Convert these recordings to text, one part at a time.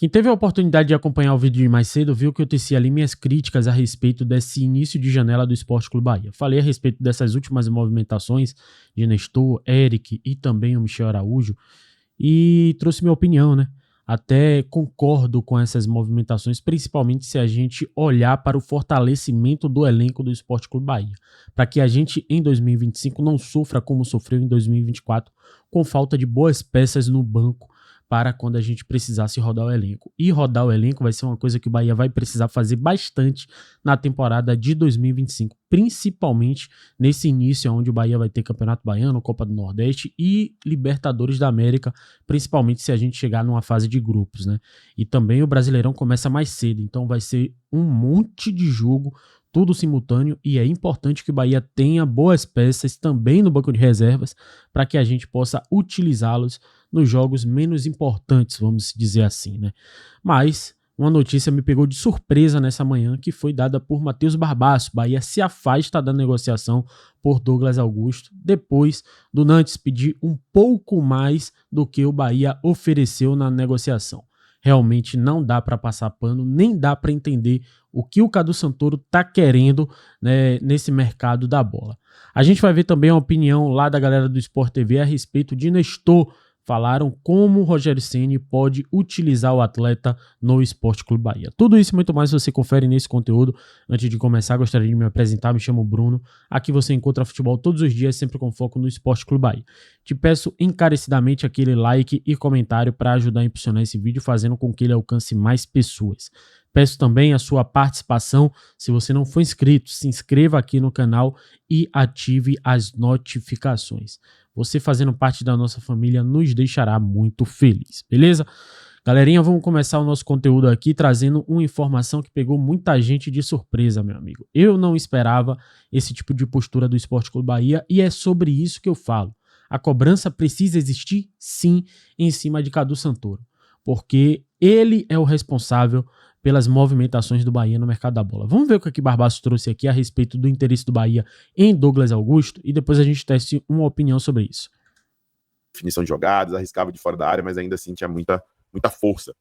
Quem teve a oportunidade de acompanhar o vídeo de mais cedo viu que eu teci ali minhas críticas a respeito desse início de janela do Sport Clube Bahia. Falei a respeito dessas últimas movimentações de Nestor, Eric e também o Michel Araújo e trouxe minha opinião, né? Até concordo com essas movimentações, principalmente se a gente olhar para o fortalecimento do elenco do Sport Clube Bahia, para que a gente em 2025 não sofra como sofreu em 2024 com falta de boas peças no banco para quando a gente precisasse rodar o elenco. E rodar o elenco vai ser uma coisa que o Bahia vai precisar fazer bastante na temporada de 2025, principalmente nesse início onde o Bahia vai ter Campeonato Baiano, Copa do Nordeste e Libertadores da América, principalmente se a gente chegar numa fase de grupos, né? E também o Brasileirão começa mais cedo, então vai ser um monte de jogo, tudo simultâneo, e é importante que o Bahia tenha boas peças também no banco de reservas para que a gente possa utilizá-los nos jogos menos importantes, vamos dizer assim, né? Mas uma notícia me pegou de surpresa nessa manhã, que foi dada por Matheus Barbaço. Bahia se afasta da negociação por Douglas Augusto, depois do Nantes pedir um pouco mais do que o Bahia ofereceu na negociação. Realmente não dá para passar pano, nem dá para entender o que o Cadu Santoro está querendo, né, nesse mercado da bola. A gente vai ver também a opinião lá da galera do Sport TV a respeito de Nestor. Falaram como o Rogério Ceni pode utilizar o atleta no Sport Clube Bahia. Tudo isso e muito mais você confere nesse conteúdo. Antes de começar, gostaria de me apresentar. Me chamo Bruno. Aqui você encontra futebol todos os dias, sempre com foco no Sport Clube Bahia. Te peço encarecidamente aquele like e comentário para ajudar a impulsionar esse vídeo, fazendo com que ele alcance mais pessoas. Peço também a sua participação. Se você não for inscrito, se inscreva aqui no canal e ative as notificações. Você fazendo parte da nossa família nos deixará muito feliz, beleza? Galerinha, vamos começar o nosso conteúdo aqui trazendo uma informação que pegou muita gente de surpresa, meu amigo. Eu não esperava esse tipo de postura do Sport Clube Bahia e é sobre isso que eu falo. A cobrança precisa existir, sim, em cima de Cadu Santoro, porque ele é o responsável pelas movimentações do Bahia no mercado da bola. Vamos ver o que Barbaço trouxe aqui a respeito do interesse do Bahia em Douglas Augusto e depois a gente teste uma opinião sobre isso. Definição de jogadas, arriscava de fora da área, mas ainda assim tinha muita força.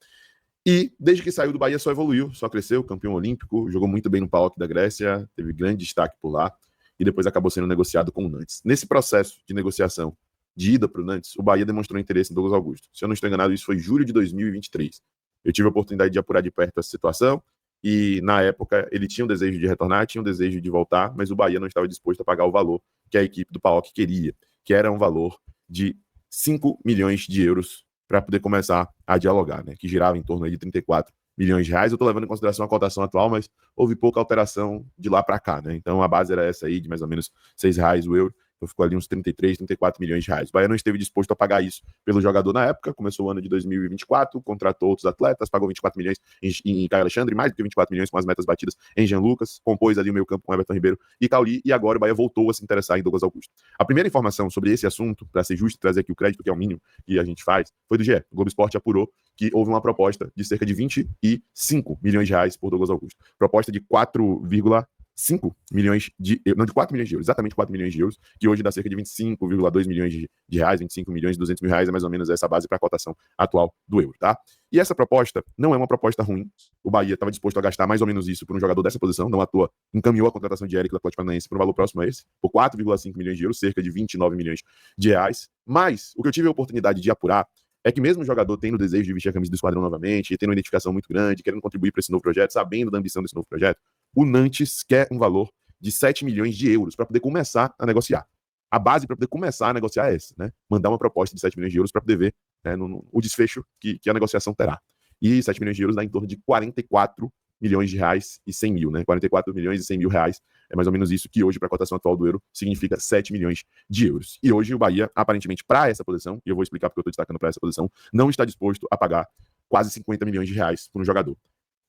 E desde que saiu do Bahia só evoluiu, só cresceu, campeão olímpico, jogou muito bem no PAOK da Grécia, teve grande destaque por lá e depois acabou sendo negociado com o Nantes. Nesse processo de negociação de ida para o Nantes, o Bahia demonstrou interesse em Douglas Augusto. Se eu não estou enganado, isso foi em julho de 2023. Eu tive a oportunidade de apurar de perto essa situação e, na época, ele tinha um desejo de retornar, tinha um desejo de voltar, mas o Bahia não estava disposto a pagar o valor que a equipe do PAOK queria, que era um valor de 5 milhões de euros para poder começar a dialogar, né? Que girava em torno aí de 34 milhões de reais. Eu estou levando em consideração a cotação atual, mas houve pouca alteração de lá para cá, né? Então a base era essa aí, de mais ou menos R$6 o euro. Então ficou ali uns 33, 34 milhões de reais. O Bahia não esteve disposto a pagar isso pelo jogador na época, começou o ano de 2024, contratou outros atletas, pagou 24 milhões em Caio Alexandre, mais do que 24 milhões com as metas batidas em Jean Lucas, compôs ali o meio campo com Everton Ribeiro e Cauli, e agora o Bahia voltou a se interessar em Douglas Augusto. A primeira informação sobre esse assunto, para ser justo, trazer aqui o crédito, que é o mínimo que a gente faz, foi do GE. O Globo Esporte apurou que houve uma proposta de cerca de 25 milhões de reais por Douglas Augusto. Proposta de 4,5 milhões de euros, não, de 4 milhões de euros, exatamente 4 milhões de euros, que hoje dá cerca de 25,2 milhões de reais, 25 milhões e 200 mil reais, é mais ou menos essa base para a cotação atual do euro, tá? E essa proposta não é uma proposta ruim, o Bahia estava disposto a gastar mais ou menos isso por um jogador dessa posição, não à toa, encaminhou a contratação de Eric do Atlético Paranaense por um valor próximo a esse, por 4,5 milhões de euros, cerca de 29 milhões de reais, mas o que eu tive a oportunidade de apurar é que mesmo o jogador tendo o desejo de vestir a camisa do esquadrão novamente, tendo uma identificação muito grande, querendo contribuir para esse novo projeto, sabendo da ambição desse novo projeto, o Nantes quer um valor de 7 milhões de euros para poder começar a negociar. A base para poder começar a negociar é essa, né? Mandar uma proposta de 7 milhões de euros para poder ver, né, o desfecho que a negociação terá. E 7 milhões de euros dá em torno de 44 milhões de reais e 100 mil, né? 44 milhões e 100 mil reais é mais ou menos isso que hoje, para a cotação atual do euro, significa 7 milhões de euros. E hoje o Bahia, aparentemente, para essa posição, e eu vou explicar porque eu estou destacando para essa posição, não está disposto a pagar quase 50 milhões de reais por um jogador.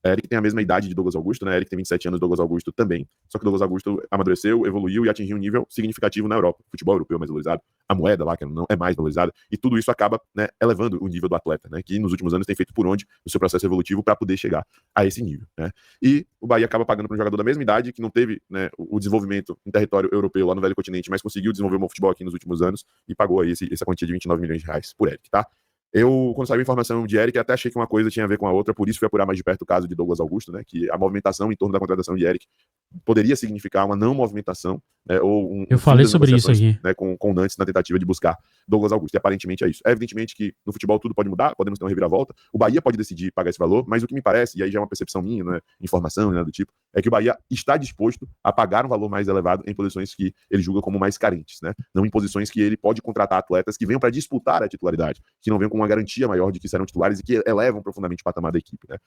Eric tem a mesma idade de Douglas Augusto, né? Eric tem 27 anos, Douglas Augusto também. Só que Douglas Augusto amadureceu, evoluiu e atingiu um nível significativo na Europa. O futebol europeu é mais valorizado, a moeda lá que não é mais valorizada, e tudo isso acaba, né, elevando o nível do atleta, né? Que nos últimos anos tem feito por onde no seu processo evolutivo para poder chegar a esse nível, né? E o Bahia acaba pagando para um jogador da mesma idade que não teve, né, o desenvolvimento em território europeu lá no velho continente, mas conseguiu desenvolver o futebol aqui nos últimos anos e pagou aí essa quantia de 29 milhões de reais por Eric, tá? Eu, quando saiu a informação de Eric, até achei que uma coisa tinha a ver com a outra, por isso fui apurar mais de perto o caso de Douglas Augusto, né, que a movimentação em torno da contratação de Eric poderia significar uma não movimentação, né, ou Eu falei sobre isso aqui, né, com o Nantes na tentativa de buscar Douglas Augusto, e aparentemente é isso. É evidentemente que no futebol tudo pode mudar, podemos ter uma reviravolta, o Bahia pode decidir pagar esse valor, mas o que me parece, e aí já é uma percepção minha, né, informação, né, do tipo, é que o Bahia está disposto a pagar um valor mais elevado em posições que ele julga como mais carentes, né, não em posições que ele pode contratar atletas que venham para disputar a titularidade, que não venham com uma garantia maior de que serão titulares e que elevam profundamente o patamar da equipe, né.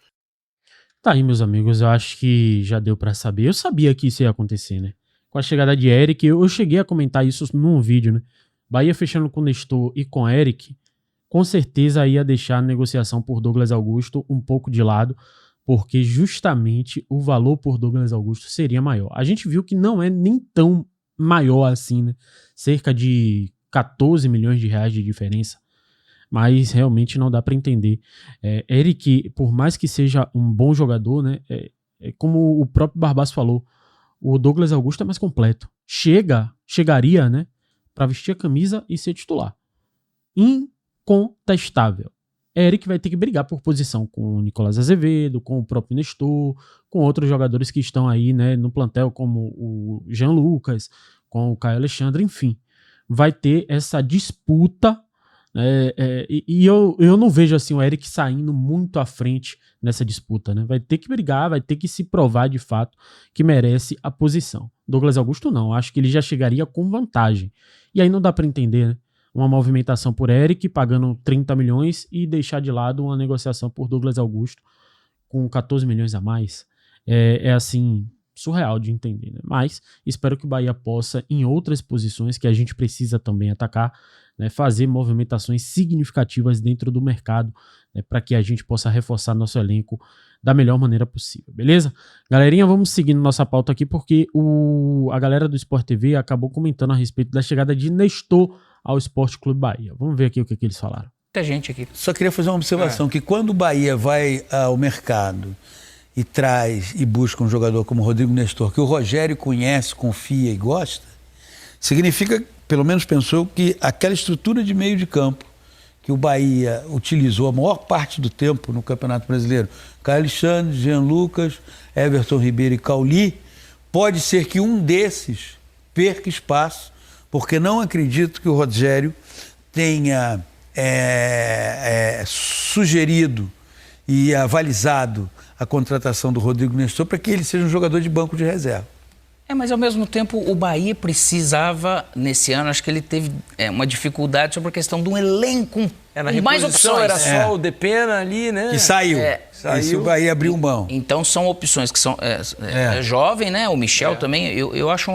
Tá aí, meus amigos, eu acho que já deu pra saber. Eu sabia que isso ia acontecer, né? Com a chegada de Eric, eu cheguei a comentar isso num vídeo, né? Bahia fechando com Nestor e com Eric, com certeza ia deixar a negociação por Douglas Augusto um pouco de lado, porque justamente o valor por Douglas Augusto seria maior. A gente viu que não é nem tão maior assim, né? Cerca de 14 milhões de reais de diferença. Mas realmente não dá para entender. Eric, por mais que seja um bom jogador, né, como o próprio Barbaço falou, o Douglas Augusto é mais completo. Chegaria, né, para vestir a camisa e ser titular. Incontestável. Eric vai ter que brigar por posição com o Nicolás Azevedo, com o próprio Nestor, com outros jogadores que estão aí, né, no plantel, como o Jean Lucas, com o Caio Alexandre, enfim. Vai ter essa disputa. E eu não vejo assim o Eric saindo muito à frente nessa disputa, né? Vai ter que brigar, vai ter que se provar de fato que merece a posição. Douglas Augusto não, acho que ele já chegaria com vantagem. E aí não dá para entender, né? Uma movimentação por Eric pagando 30 milhões e deixar de lado uma negociação por Douglas Augusto com 14 milhões a mais. É assim, surreal de entender, né? Mas espero que o Bahia possa, em outras posições que a gente precisa também atacar, né, fazer movimentações significativas dentro do mercado, né, para que a gente possa reforçar nosso elenco da melhor maneira possível, beleza? Galerinha, vamos seguindo nossa pauta aqui, porque a galera do Sport TV acabou comentando a respeito da chegada de Nestor ao Sport Clube Bahia. Vamos ver aqui o que eles falaram. Muita gente aqui. Só queria fazer uma observação, que quando o Bahia vai ao mercado e traz e busca um jogador como Rodrigo Nestor, que o Rogério conhece, confia e gosta, significa, pelo menos pensou, que aquela estrutura de meio de campo que o Bahia utilizou a maior parte do tempo no Campeonato Brasileiro, Caio Alexandre, Jean Lucas, Everton Ribeiro e Cauli, pode ser que um desses perca espaço, porque não acredito que o Rogério tenha sugerido e avalizado a contratação do Rodrigo Nestor para que ele seja um jogador de banco de reserva. Mas ao mesmo tempo o Bahia precisava, nesse ano, acho que ele teve uma dificuldade sobre a questão de um elenco com mais opções. Era só o Depena ali, né? Que saiu. Saiu. O Bahia abriu mão. Então são opções que são jovem, né? O Michel também, eu acho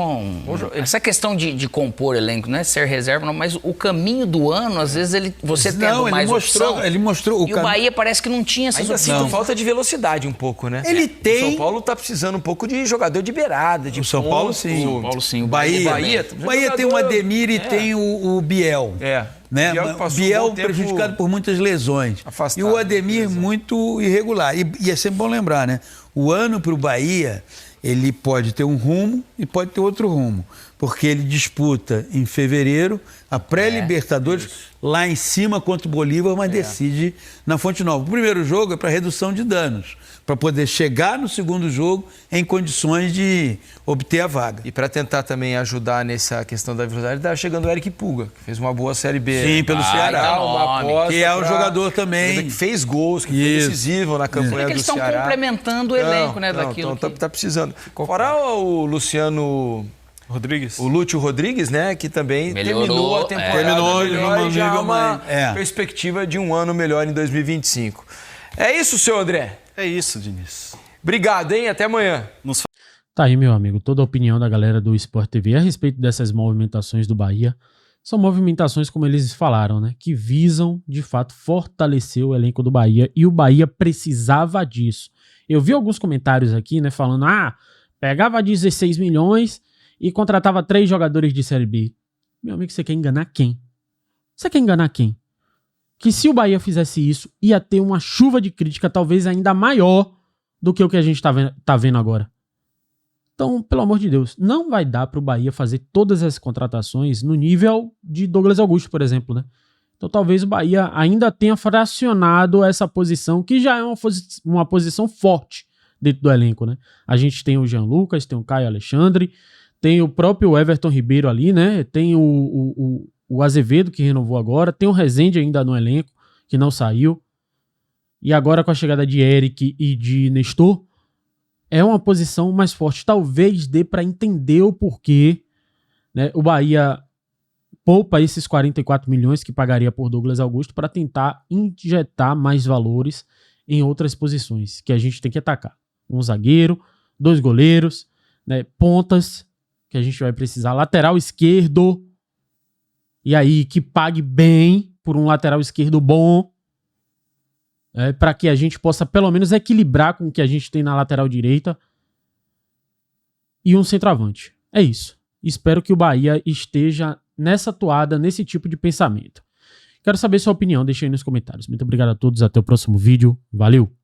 essa questão de compor elenco, não é ser reserva, não, mas o caminho do ano, às vezes você tendo mais opção. Ele mostrou o Bahia parece que não tinha essas opções. Ainda assim, falta de velocidade um pouco, né? Ele tem. O São Paulo tá precisando um pouco de jogador de beirada, de São Paulo, sim. São Paulo, sim. O Bahia tem o Ademir e tem o Biel. Né? Biel prejudicado por muitas lesões. Afastado, e o Ademir muito irregular. E é sempre bom lembrar, né? O ano para o Bahia, ele pode ter um rumo e pode ter outro rumo. Porque ele disputa em fevereiro a pré-Libertadores lá em cima contra o Bolívar, mas decide na Fonte Nova. O primeiro jogo é para redução de danos, para poder chegar no segundo jogo em condições de obter a vaga. E para tentar também ajudar nessa questão da velocidade, está chegando o Eric Puga, que fez uma boa Série B. Sim, pelo Ceará, que é um jogador também. Que fez gols, que foi decisivo na campanha do Ceará. Eles estão complementando o elenco, né, daquilo. Então tá precisando. Fora o Luciano Rodrigues. O Lúcio Rodrigues, né, que também terminou a temporada. Terminou já uma perspectiva de um ano melhor em 2025. É isso, seu André? É isso, Diniz. Obrigado, hein? Até amanhã. Tá aí, meu amigo, toda a opinião da galera do Sport TV a respeito dessas movimentações do Bahia. São movimentações, como eles falaram, né, que visam, de fato, fortalecer o elenco do Bahia, e o Bahia precisava disso. Eu vi alguns comentários aqui, né, falando, pegava 16 milhões e contratava 3 jogadores de Série B. Meu amigo, você quer enganar quem? Você quer enganar quem? Que se o Bahia fizesse isso, ia ter uma chuva de crítica talvez ainda maior do que o que a gente tá vendo agora. Então, pelo amor de Deus, não vai dar pro Bahia fazer todas essas contratações no nível de Douglas Augusto, por exemplo, né? Então talvez o Bahia ainda tenha fracionado essa posição, que já é uma posição forte dentro do elenco, né? A gente tem o Jean Lucas, tem o Caio Alexandre, tem o próprio Everton Ribeiro ali, né? Tem o Azevedo, que renovou agora, tem o Rezende ainda no elenco, que não saiu. E agora com a chegada de Eric e de Nestor, é uma posição mais forte. Talvez dê para entender o porquê, né, o Bahia poupa esses 44 milhões que pagaria por Douglas Augusto para tentar injetar mais valores em outras posições que a gente tem que atacar. Um zagueiro, 2 goleiros, né, pontas que a gente vai precisar, lateral esquerdo, e aí que pague bem por um lateral esquerdo bom, para que a gente possa pelo menos equilibrar com o que a gente tem na lateral direita, e um centroavante. É isso. Espero que o Bahia esteja nessa toada, nesse tipo de pensamento. Quero saber sua opinião, deixa aí nos comentários. Muito obrigado a todos, até o próximo vídeo. Valeu!